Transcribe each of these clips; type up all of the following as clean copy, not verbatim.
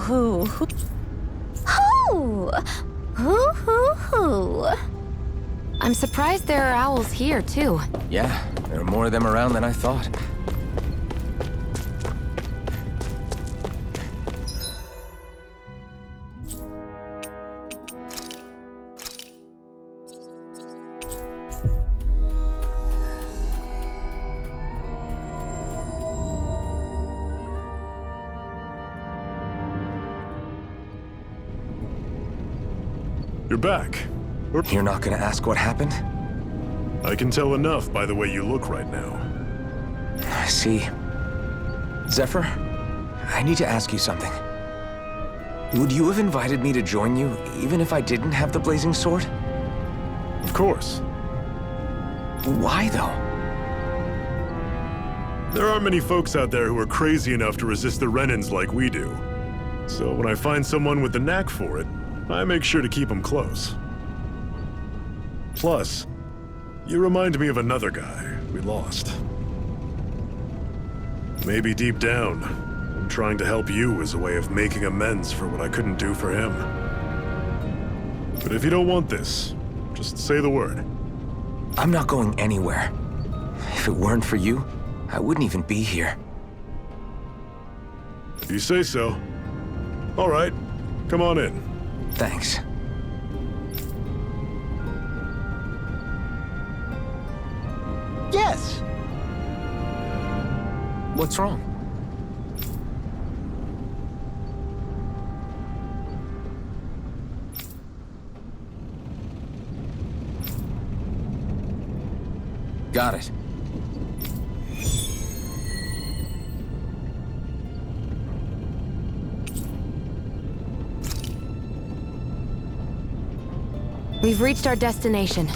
Hoo. I'm surprised there are owls here, too. Yeah, there are more of them around than I thought. You're back. You're not gonna ask what happened? I can tell enough by the way you look right now. I see. Zephyr, I need to ask you something. Would you have invited me to join you, even if I didn't have the blazing sword? Of course. Why, though? There aren't many folks out there who are crazy enough to resist the Renans like we do. So when I find someone with the knack for it, I make sure to keep them close. Plus, you remind me of another guy we lost. Maybe deep down, I'm trying to help you as a way of making amends for what I couldn't do for him. But if you don't want this, just say the word. I'm not going anywhere. If it weren't for you, I wouldn't even be here. If you say so. All right, come on in. Thanks. Yes! What's wrong? Got it. We've reached our destination.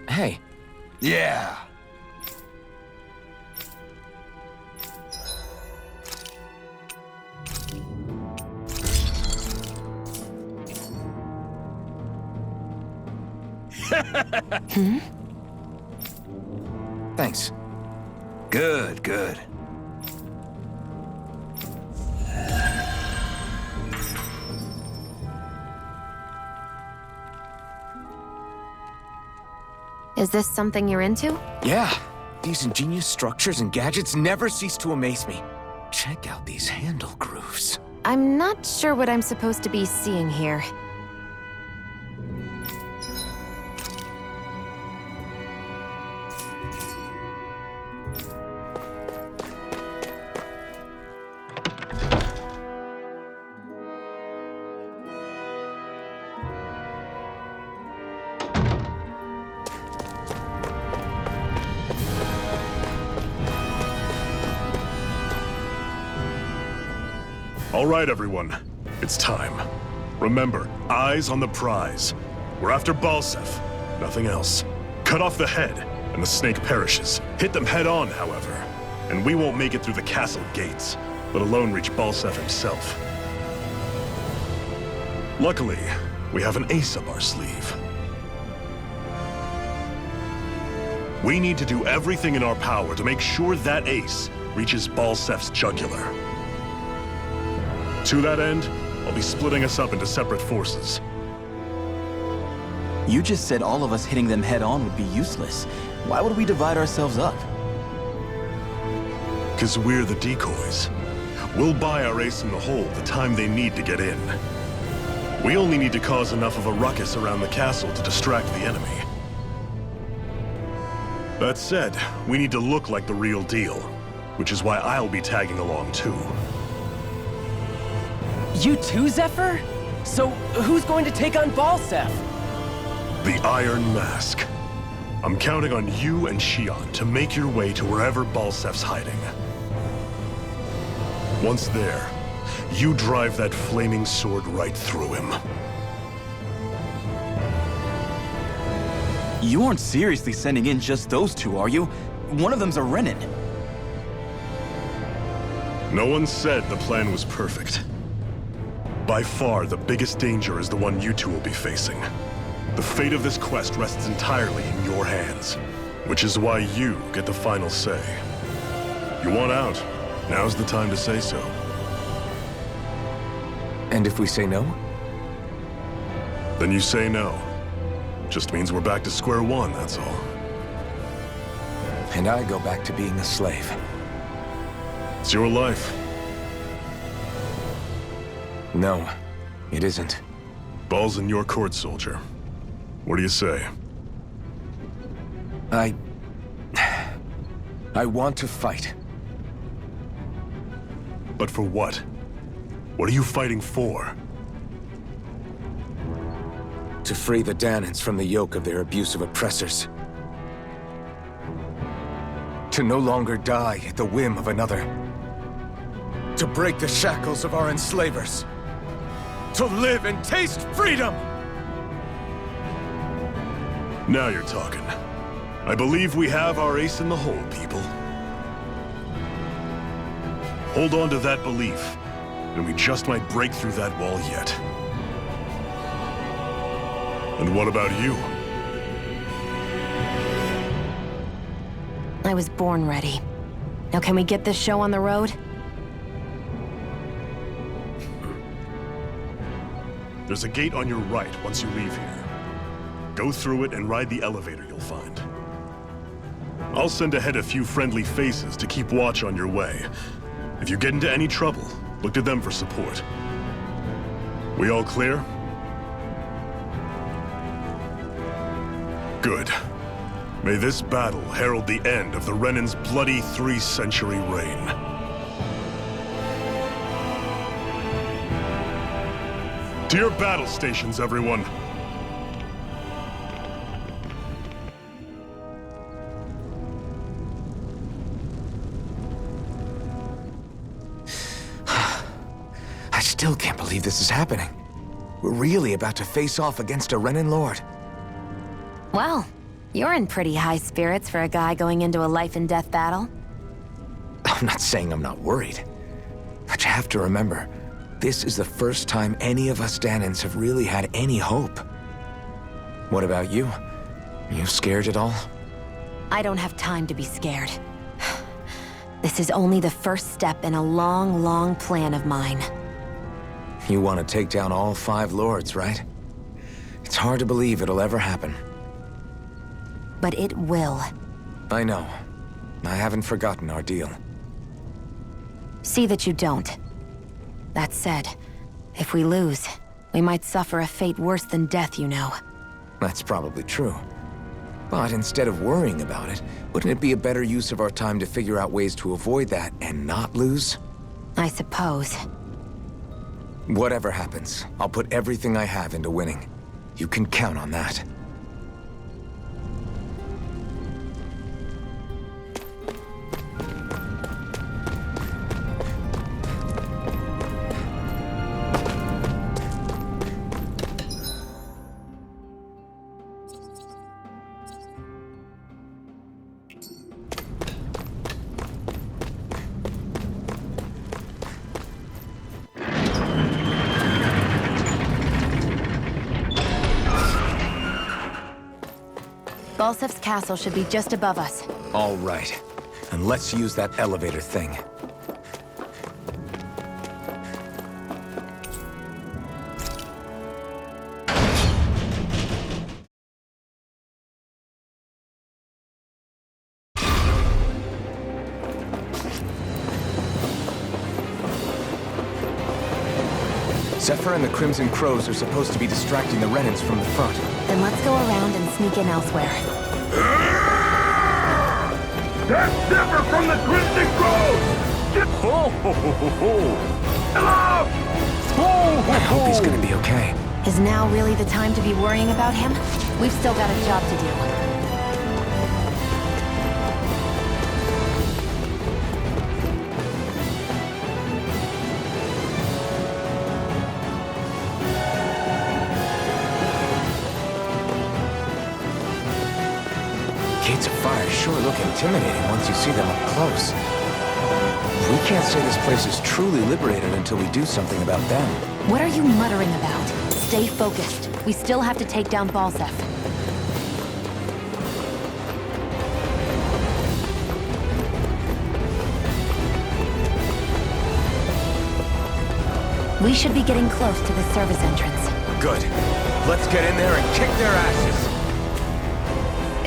Hey. Yeah. Thanks. Good. Is this something you're into? Yeah. These ingenious structures and gadgets never cease to amaze me. Check out these handle grooves. I'm not sure what I'm supposed to be seeing here. All right, everyone. It's time. Remember, eyes on the prize. We're after Balseph, nothing else. Cut off the head, and the snake perishes. Hit them head on, however, and we won't make it through the castle gates, let alone reach Balseph himself. Luckily, we have an ace up our sleeve. We need to do everything in our power to make sure that ace reaches Balseph's jugular. To that end, I'll be splitting us up into separate forces. You just said all of us hitting them head-on would be useless. Why would we divide ourselves up? 'Cause we're the decoys. We'll buy our ace in the hole the time they need to get in. We only need to cause enough of a ruckus around the castle to distract the enemy. That said, we need to look like the real deal, which is why I'll be tagging along too. You too, Zephyr? So, who's going to take on Balseph? The Iron Mask. I'm counting on you and Xion to make your way to wherever Balseph's hiding. Once there, you drive that flaming sword right through him. You aren't seriously sending in just those two, are you? One of them's a Renan. No one said the plan was perfect. By far, the biggest danger is the one you two will be facing. The fate of this quest rests entirely in your hands, which is why you get the final say. You want out, now's the time to say so. And if we say no? Then you say no. Just means we're back to square one, that's all. And I go back to being a slave. It's your life. No, it isn't. Ball's in your court, soldier. What do you say? I want to fight. But for what? What are you fighting for? To free the Dahnans from the yoke of their abusive oppressors. To no longer die at the whim of another. To break the shackles of our enslavers. To live and taste freedom! Now you're talking. I believe we have our ace in the hole, people. Hold on to that belief, and we just might break through that wall yet. And what about you? I was born ready. Now can we get this show on the road? There's a gate on your right once you leave here. Go through it and ride the elevator you'll find. I'll send ahead a few friendly faces to keep watch on your way. If you get into any trouble, look to them for support. We all clear? Good. May this battle herald the end of the Renan's bloody 3-century reign. To your battle stations, everyone! I still can't believe this is happening. We're really about to face off against a Renan Lord. Well, you're in pretty high spirits for a guy going into a life-and-death battle. I'm not saying I'm not worried. But you have to remember, this is the first time any of us Dahnans have really had any hope. What about you? You scared at all? I don't have time to be scared. This is only the first step in a long, long plan of mine. You want to take down all 5 lords, right? It's hard to believe it'll ever happen. But it will. I know. I haven't forgotten our deal. See that you don't. That said, if we lose, we might suffer a fate worse than death, you know. That's probably true. But instead of worrying about it, wouldn't it be a better use of our time to figure out ways to avoid that and not lose? I suppose. Whatever happens, I'll put everything I have into winning. You can count on that. Balsef's castle should be just above us. All right. And let's use that elevator thing. Zephyr and the Crimson Crows are supposed to be distracting the Renans from the front. Then let's go around and sneak in elsewhere. That's Zephyr from the Crimson Crows! Ho, ho, ho, ho, ho! Hello! Ho, ho, I hope ho! he's gonna be okay. Is now really the time to be worrying about him? We've still got a job to do. Gates of fire sure look intimidating once you see them up close. We can't say this place is truly liberated until we do something about them. What are you muttering about? Stay focused. We still have to take down Balsef. We should be getting close to the service entrance. Good. Let's get in there and kick their asses.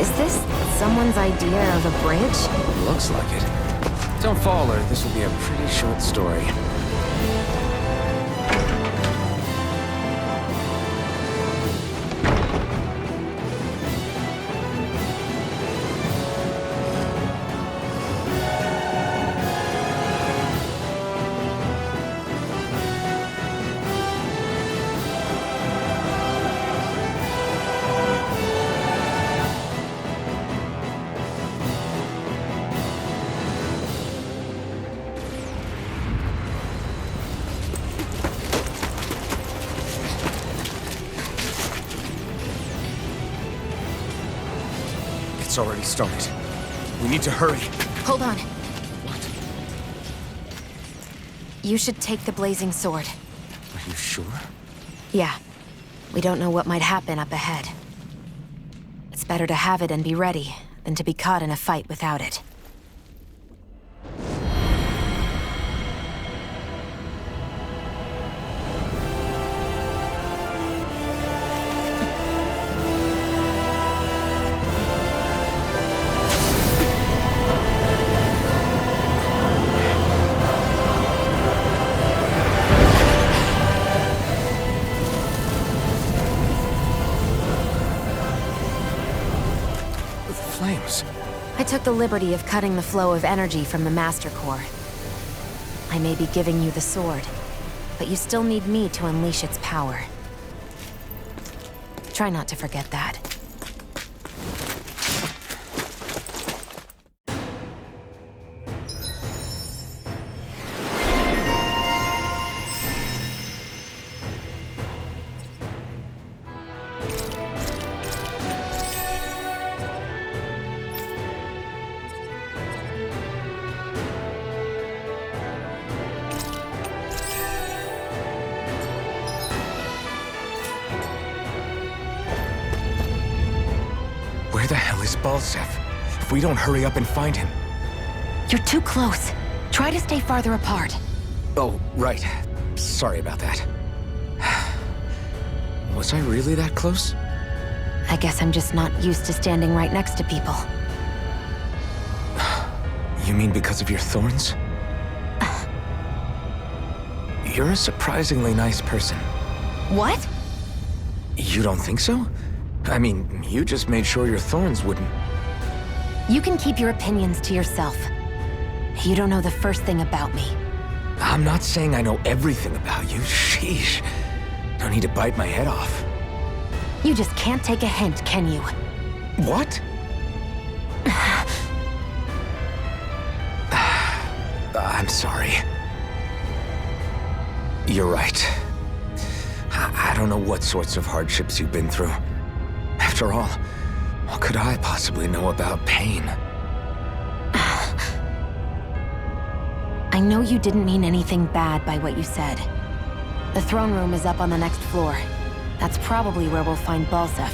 Is this someone's idea of a bridge? Looks like it. Don't fall, or this will be a pretty short story. It's already started. We need to hurry. Hold on. What? You should take the blazing sword. Are you sure? Yeah. We don't know what might happen up ahead. It's better to have it and be ready than to be caught in a fight without it. Flames. I took the liberty of cutting the flow of energy from the Master Core. I may be giving you the sword, but you still need me to unleash its power. Try not to forget that. Where the hell is Balsef? If we don't hurry up and find him... You're too close. Try to stay farther apart. Oh, right. Sorry about that. Was I really that close? I guess I'm just not used to standing right next to people. You mean because of your thorns? You're a surprisingly nice person. What? You don't think so? I mean, you just made sure your thorns wouldn't... You can keep your opinions to yourself. You don't know the first thing about me. I'm not saying I know everything about you. Sheesh. No need to bite my head off. You just can't take a hint, can you? What? I'm sorry. You're right. I don't know what sorts of hardships you've been through. After all, what could I possibly know about pain? I know you didn't mean anything bad by what you said. The throne room is up on the next floor. That's probably where we'll find Balsef.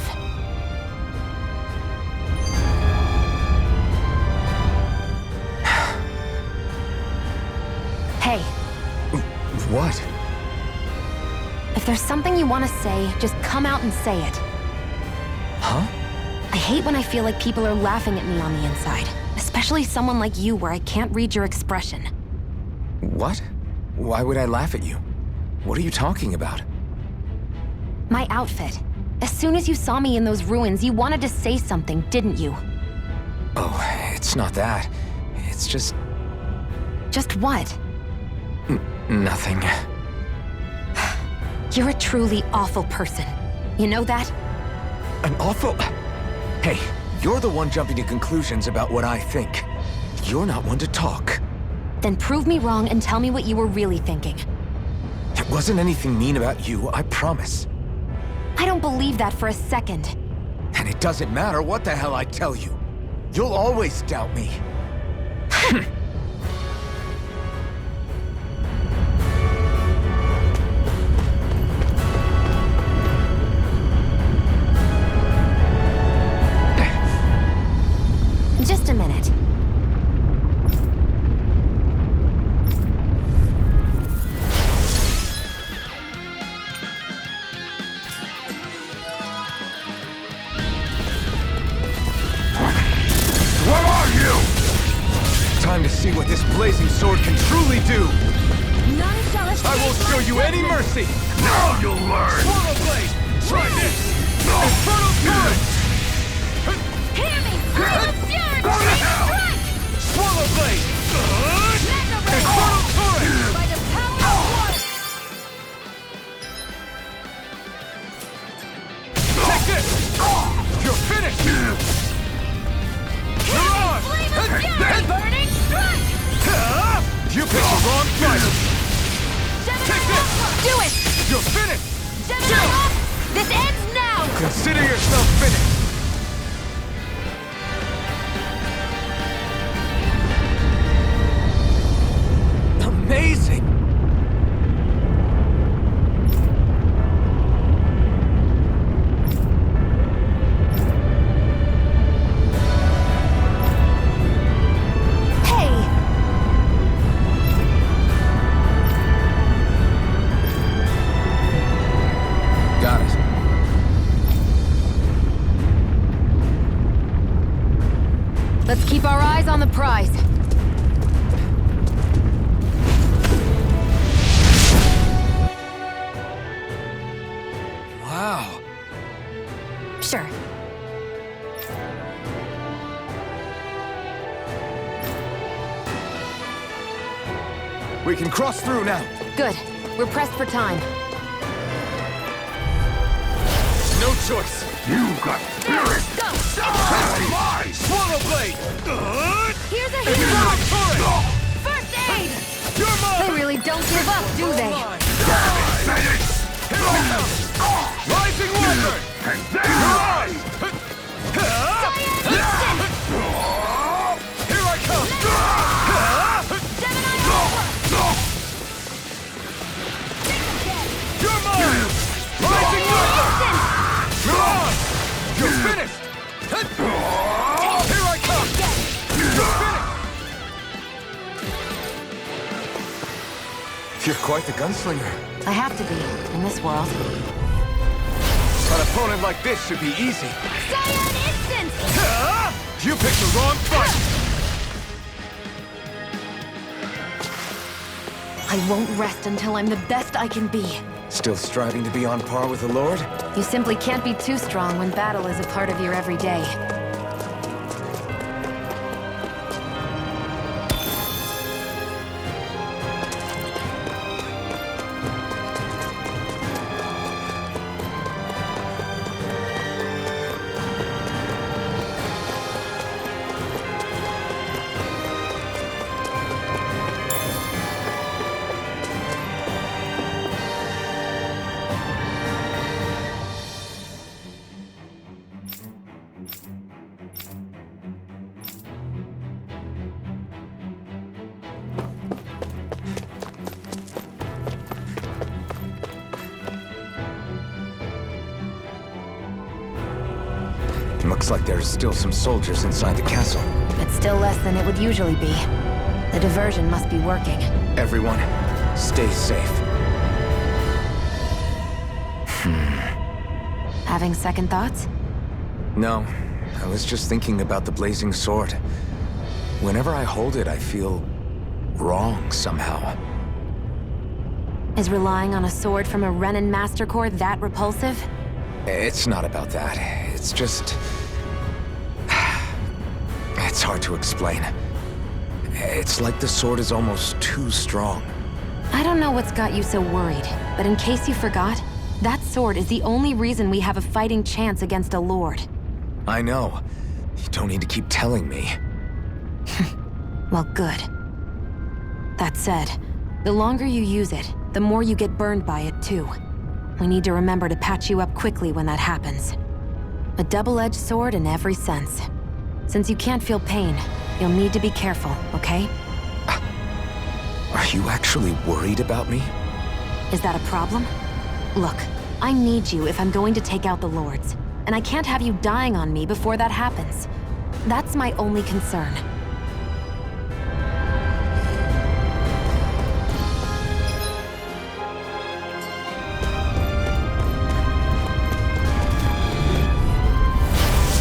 Hey. What? If there's something you want to say, just come out and say it. Huh? I hate when I feel like people are laughing at me on the inside. Especially someone like you where I can't read your expression. What? Why would I laugh at you? What are you talking about? My outfit. As soon as you saw me in those ruins, you wanted to say something, didn't you? Oh, it's not that. It's just... Just what? Nothing. You're a truly awful person. You know that? An awful... Hey, you're the one jumping to conclusions about what I think. You're not one to talk. Then prove me wrong and tell me what you were really thinking. It wasn't anything mean about you, I promise. I don't believe that for a second. And it doesn't matter what the hell I tell you. You'll always doubt me. time to see what this blazing sword can truly do. None shall escape. I won't show you any mercy. Now you'll learn! Swallow blade! Try this! Infernal turret! Hear me! Fury! Go to hell! Strike! Swallow blade! Infernal turret! By the power of water! Take this! You're finished! You're on! Flame of fury! Burning strike! You picked the wrong fight! Gemini this! Alpha! Do it! You're finished! Gemini Alpha! This ends now! Consider yourself finished! Amazing! Hey! Got it. Let's keep our eyes on the prize. Wow. Sure. We can cross through now. Good. We're pressed for time. No choice. You've got spirit! Go! That's mine! Swallow blade! Here's a Infernal hit! turret! First aid! You're mine! They really don't give up, do they? Finish! Here we come! Rising Wyvern! And then rise! Instant! Here I come! Gemini Alpha! You're mine! Rising Wyvern! You're on! You're finished! Here I come! You're finished! You're quite the gunslinger. I have to be, in this world. An opponent like this should be easy. Cyan Instant! You picked the wrong fight! I won't rest until I'm the best I can be. Still striving to be on par with the Lord? You simply can't be too strong when battle is a part of your everyday. Looks like there's still some soldiers inside the castle. It's still less than it would usually be. The diversion must be working. Everyone, stay safe. Having second thoughts? No, I was just thinking about the blazing sword. Whenever I hold it, I feel wrong somehow. Is relying on a sword from a Renan Master Core that repulsive? It's not about that. It's just... It's hard to explain. It's like the sword is almost too strong. I don't know what's got you so worried, but in case you forgot, that sword is the only reason we have a fighting chance against a lord. I know. You don't need to keep telling me. Well, good. That said, the longer you use it, the more you get burned by it, too. We need to remember to patch you up quickly when that happens. A double-edged sword in every sense. Since you can't feel pain, you'll need to be careful, okay? Are you actually worried about me? Is that a problem? Look, I need you if I'm going to take out the lords, and I can't have you dying on me before that happens. That's my only concern.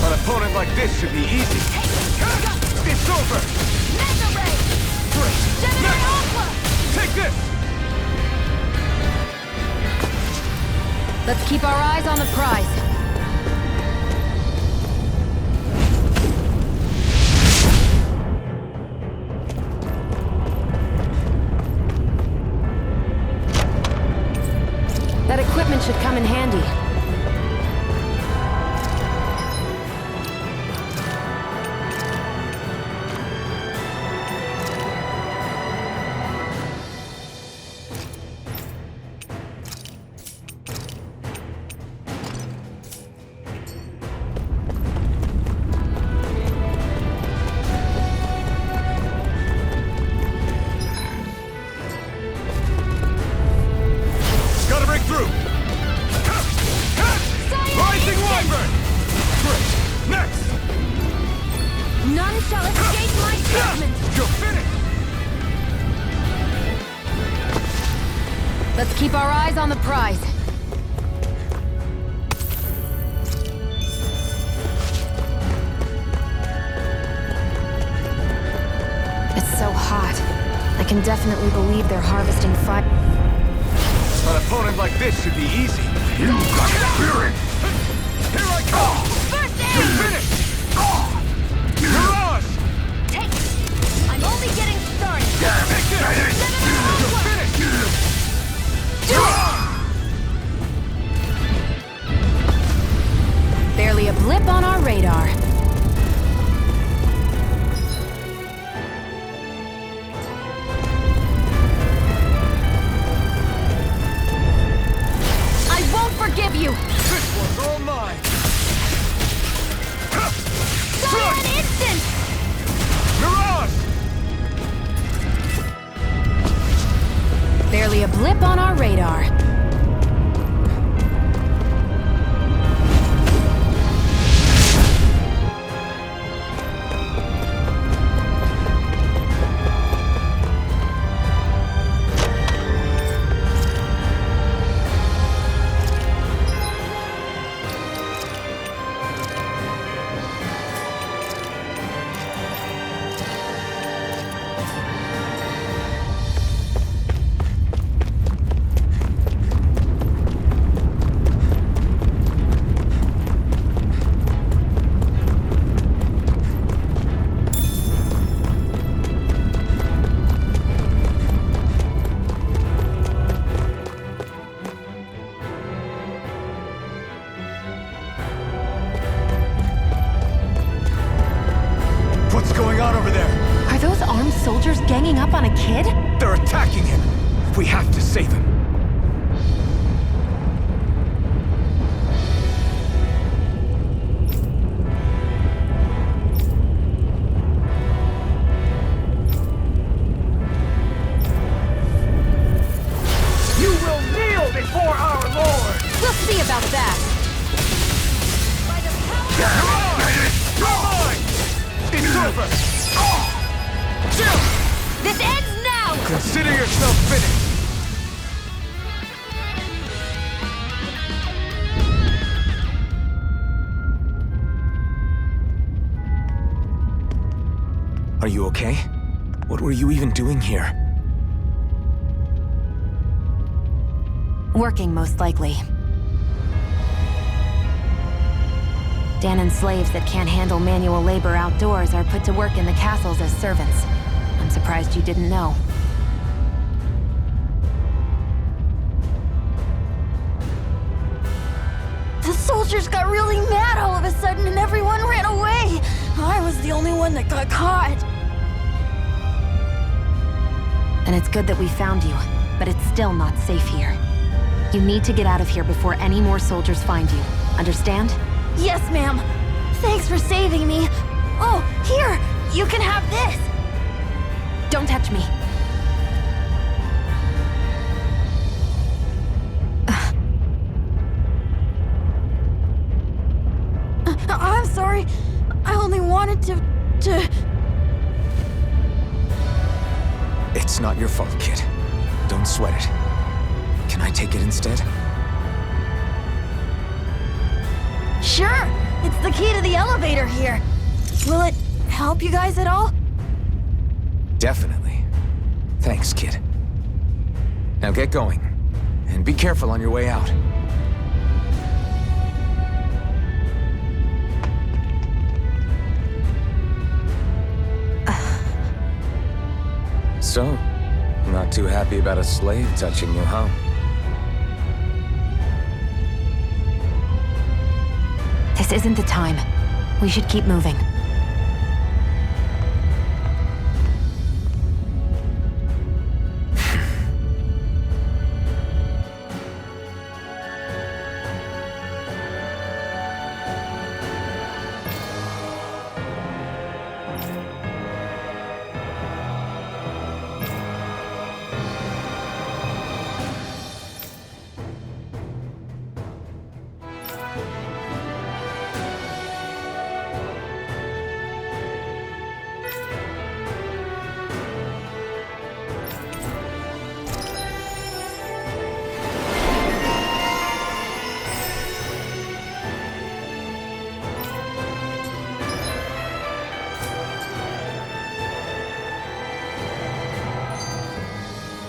An opponent like this should be easy. It's over! Mega Ray! Take this! Let's keep our eyes on the prize. That equipment should come in handy. Gotta break through! Rising Wyvern! Great! Next! None shall escape my judgment! You're finished! Let's keep our eyes on the prize. It's so hot. I can definitely believe they're harvesting fire. An opponent like this should be easy. You got spirit! Here I come! First You're aid! finished! Mirage! Take it! I'm only getting started! Take this! You're finished! Barely a blip on our radar. I won't forgive you! This one's all mine! An instant! Mirage! Barely a blip on our radar. What's going on over there? Are those armed soldiers ganging up on a kid? They're attacking him! We have to save him! You will kneel before our Lord! We'll see about that. You're mine! It's over! Jill! This ends now! Consider yourself finished. Are you okay? What were you even doing here? Working, most likely. Dahnan slaves that can't handle manual labor outdoors are put to work in the castles as servants. I'm surprised you didn't know. The soldiers got really mad all of a sudden and everyone ran away. I was the only one that got caught. And it's good that we found you, but it's still not safe here. You need to get out of here before any more soldiers find you. Understand? Yes, ma'am. Thanks for saving me. Oh, here! You can have this! Don't touch me. I'm sorry. I only wanted to... It's not your fault, kid. Don't sweat it. Can I take it instead? Sure! It's the key to the elevator here. Will it help you guys at all? Definitely. Thanks, kid. Now get going. And be careful on your way out. So, not too happy about a slave touching you, huh? This isn't the time. We should keep moving.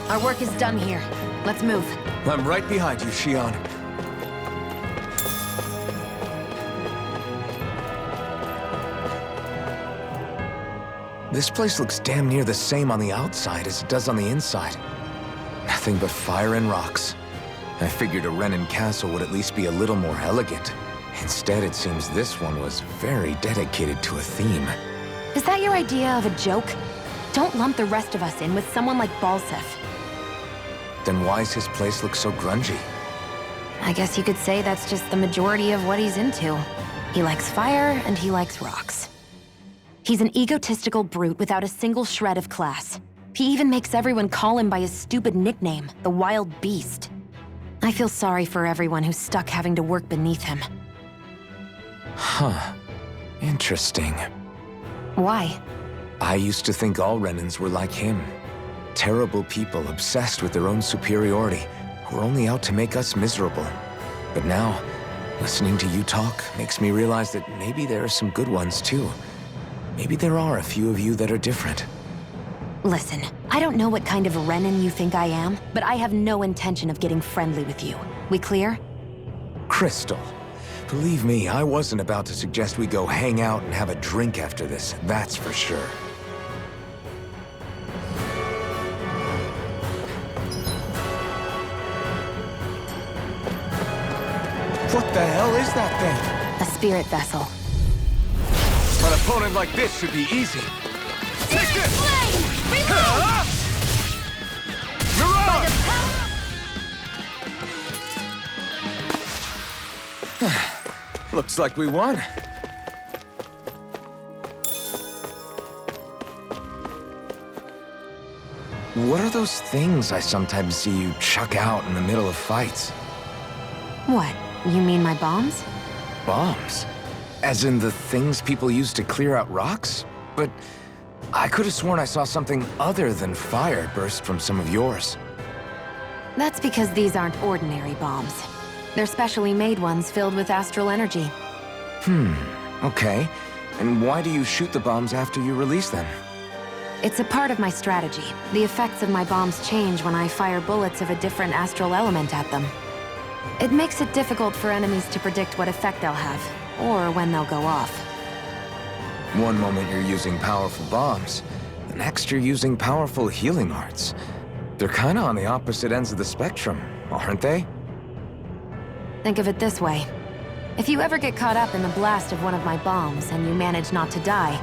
Our work is done here. Let's move. I'm right behind you, Xion. This place looks damn near the same on the outside as it does on the inside. Nothing but fire and rocks. I figured a Renan castle would at least be a little more elegant. Instead, it seems this one was very dedicated to a theme. Is that your idea of a joke? Don't lump the rest of us in with someone like Balseph. Then why's his place look so grungy? I guess you could say that's just the majority of what he's into. He likes fire and he likes rocks. He's an egotistical brute without a single shred of class. He even makes everyone call him by his stupid nickname, the Wild Beast. I feel sorry for everyone who's stuck having to work beneath him. Huh. Interesting. Why? I used to think all Renans were like him. Terrible people obsessed with their own superiority, who are only out to make us miserable. But now, listening to you talk makes me realize that maybe there are some good ones too. Maybe there are a few of you that are different. Listen, I don't know what kind of Renan you think I am, but I have no intention of getting friendly with you. We clear? Crystal, believe me, I wasn't about to suggest we go hang out and have a drink after this, that's for sure. What the hell is that thing? A spirit vessel. An opponent like this should be easy. Take this! Mirage! Looks like we won. What are those things I sometimes see you chuck out in the middle of fights? What? You mean my bombs? Bombs? As in the things people use to clear out rocks? But I could have sworn I saw something other than fire burst from some of yours. That's because these aren't ordinary bombs. They're specially made ones filled with astral energy. Okay. And why do you shoot the bombs after you release them? It's a part of my strategy. The effects of my bombs change when I fire bullets of a different astral element at them. It makes it difficult for enemies to predict what effect they'll have, or when they'll go off. One moment you're using powerful bombs, the next you're using powerful healing arts. They're kinda on the opposite ends of the spectrum, aren't they? Think of it this way. If you ever get caught up in the blast of one of my bombs and you manage not to die,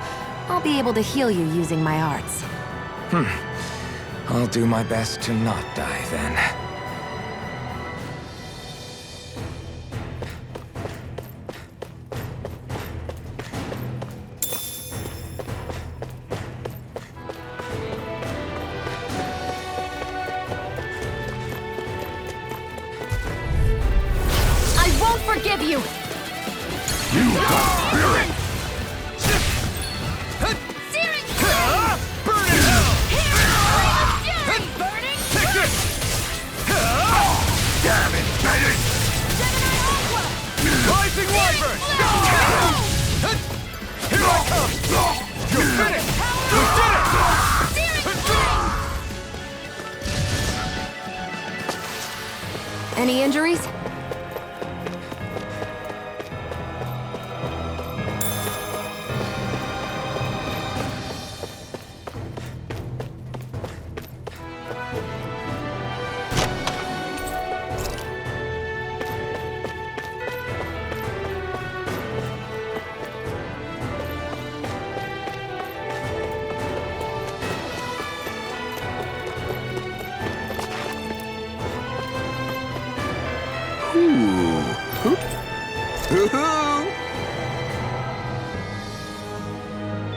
I'll be able to heal you using my arts. I'll do my best to not die then. Forgive you! You got spirit! Searing Burn in hell! fury! Burning Take this! Damn it, Benny! Rising Wyvern! Here I come! You're finished! You did it! Searing flame! injuries?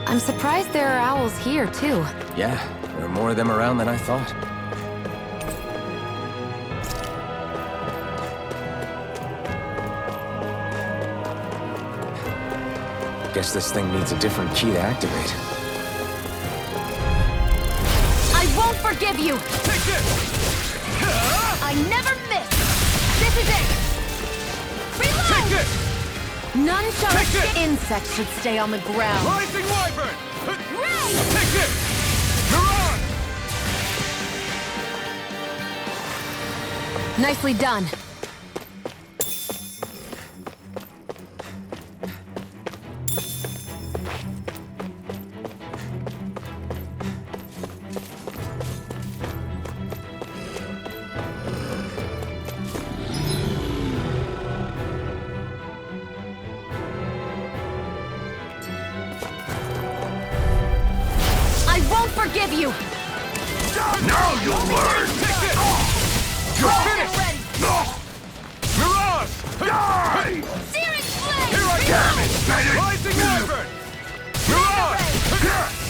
I'm surprised there are owls here, too. Yeah, there are more of them around than I thought. Guess this thing needs a different key to activate. I won't forgive you! Take this! I never miss! This is it! Reload! Take this! None shall Take escape. it! Insects should stay on the ground. Rising Wyvern! Ray! Take this! Renan! Nicely done. I won't forgive you! Now you'll learn! Take this! You're finished! Mirage! Die! Searing flame! Here I Damn it, come! Bennett! Rising Wyvern! Mirage!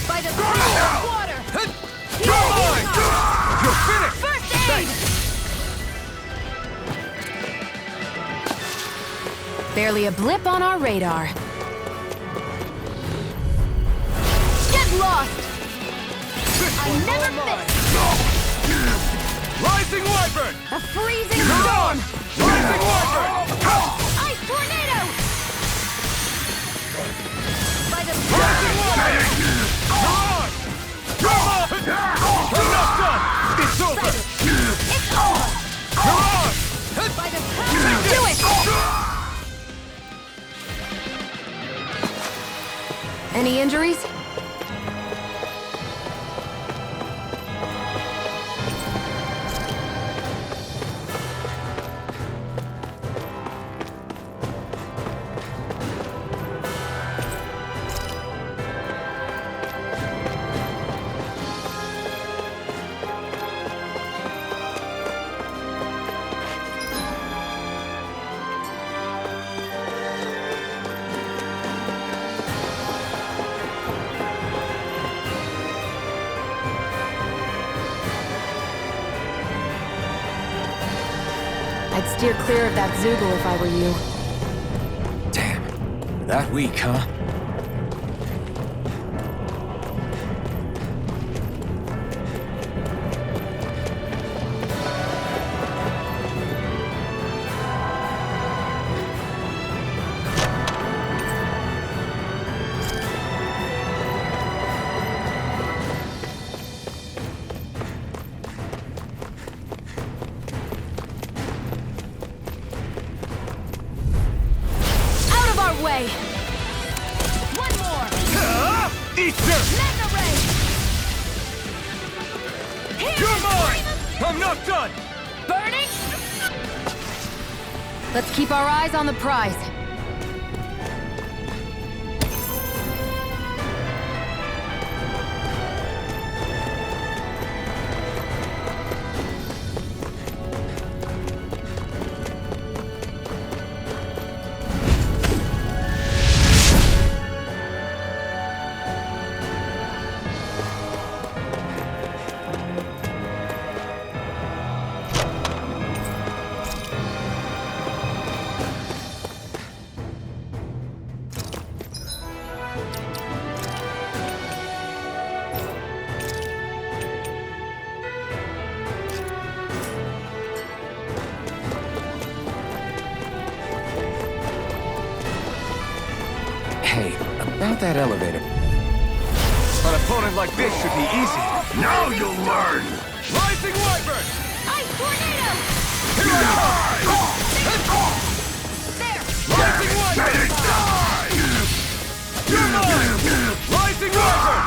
By the Go power now! of water! You're mine! You're finished! First aid! Barely a blip on our radar. Get lost! I never miss! Rising Wyvern! A freezing Mirage! storm! Rising Wyvern! Ice tornado! By the Rising Wyvern! Mirage! You're mine! You're not done! It's over! It's over! Mirage! By the power Do it! Any injuries? I'd steer clear of that Zoogle if I were you. Damn. That weak, huh? Way. One more! Eat this! Mega ray! You're mine! I'm not done! Burning? Let's keep our eyes on the prize. Hey, about that elevator. An opponent like this should be easy. Now you'll learn! Rising Wyvern! Ice tornado! Here Rising Wyvern! You're mine! Rising Wyvern!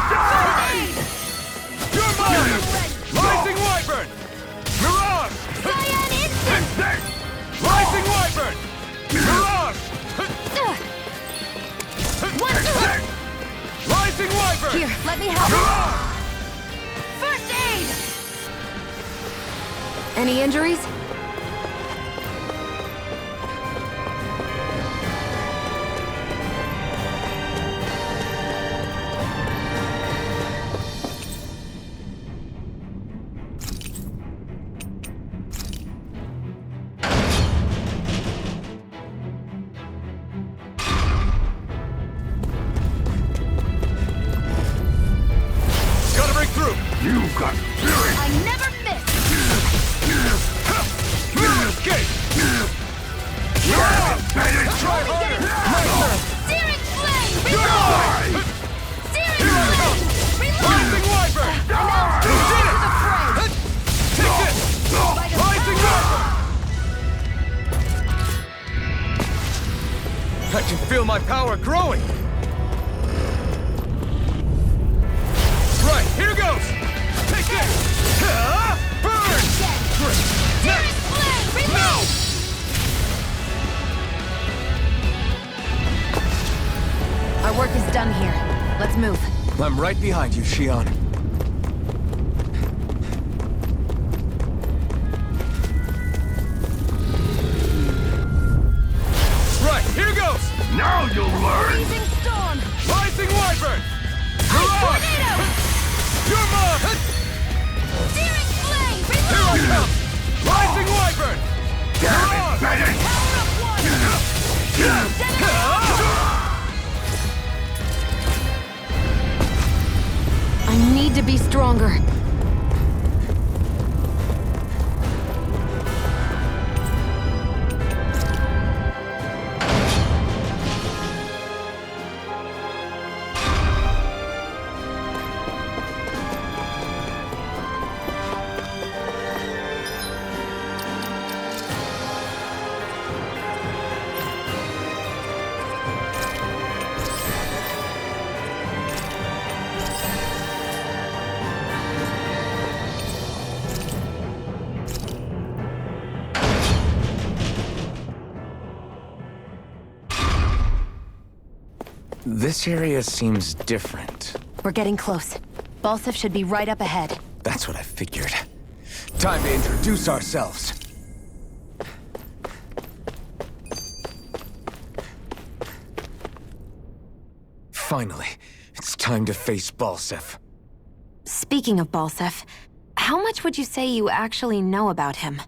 You're mine! Rising Wyvern! Mirage! Cyan instant! Rising Wyvern! Mirage! Rising Wyvern! Here, let me help. First aid! Any injuries? Gotta break through! You've got spirit! I never miss! Escape! Try harder! Searing flame! You're mine! Searing flame! Rising Wyvern! You did it! Take this! Rising Wyvern! I can feel my power growing! Right, here goes! Take this! Burn! Searing flame! Reload! Our work is done here. Let's move. I'm right behind you, Xion. Right, here goes! Now you'll learn! Freezing storm! Rising Wyvern! Tornado! You're mine! Searing flame! Here I Reload! come! Rising Wyvern! Damn it, Bennett! Power of one! I need to be stronger. This area seems different. We're getting close. Balsef should be right up ahead. That's what I figured. Time to introduce ourselves. Finally, it's time to face Balsef. Speaking of Balsef, how much would you say you actually know about him?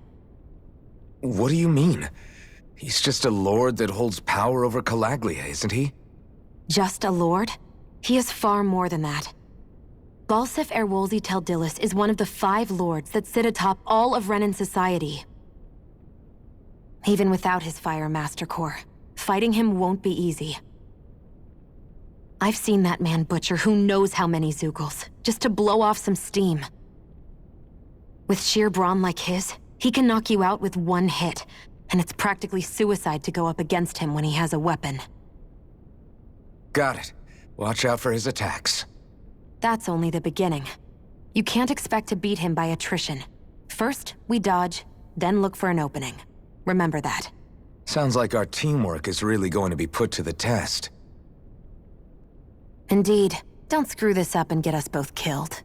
What do you mean? He's just a lord that holds power over Calaglia, isn't he? Just a lord? He is far more than that. Balsef Erwolzi Teldilis is one of the 5 lords that sit atop all of Renan society. Even without his Fire Master Core, fighting him won't be easy. I've seen that man butcher who knows how many Zugals, just to blow off some steam. With sheer brawn like his, he can knock you out with one hit, and it's practically suicide to go up against him when he has a weapon. Got it. Watch out for his attacks. That's only the beginning. You can't expect to beat him by attrition. First, we dodge, then look for an opening. Remember that. Sounds like our teamwork is really going to be put to the test. Indeed. Don't screw this up and get us both killed.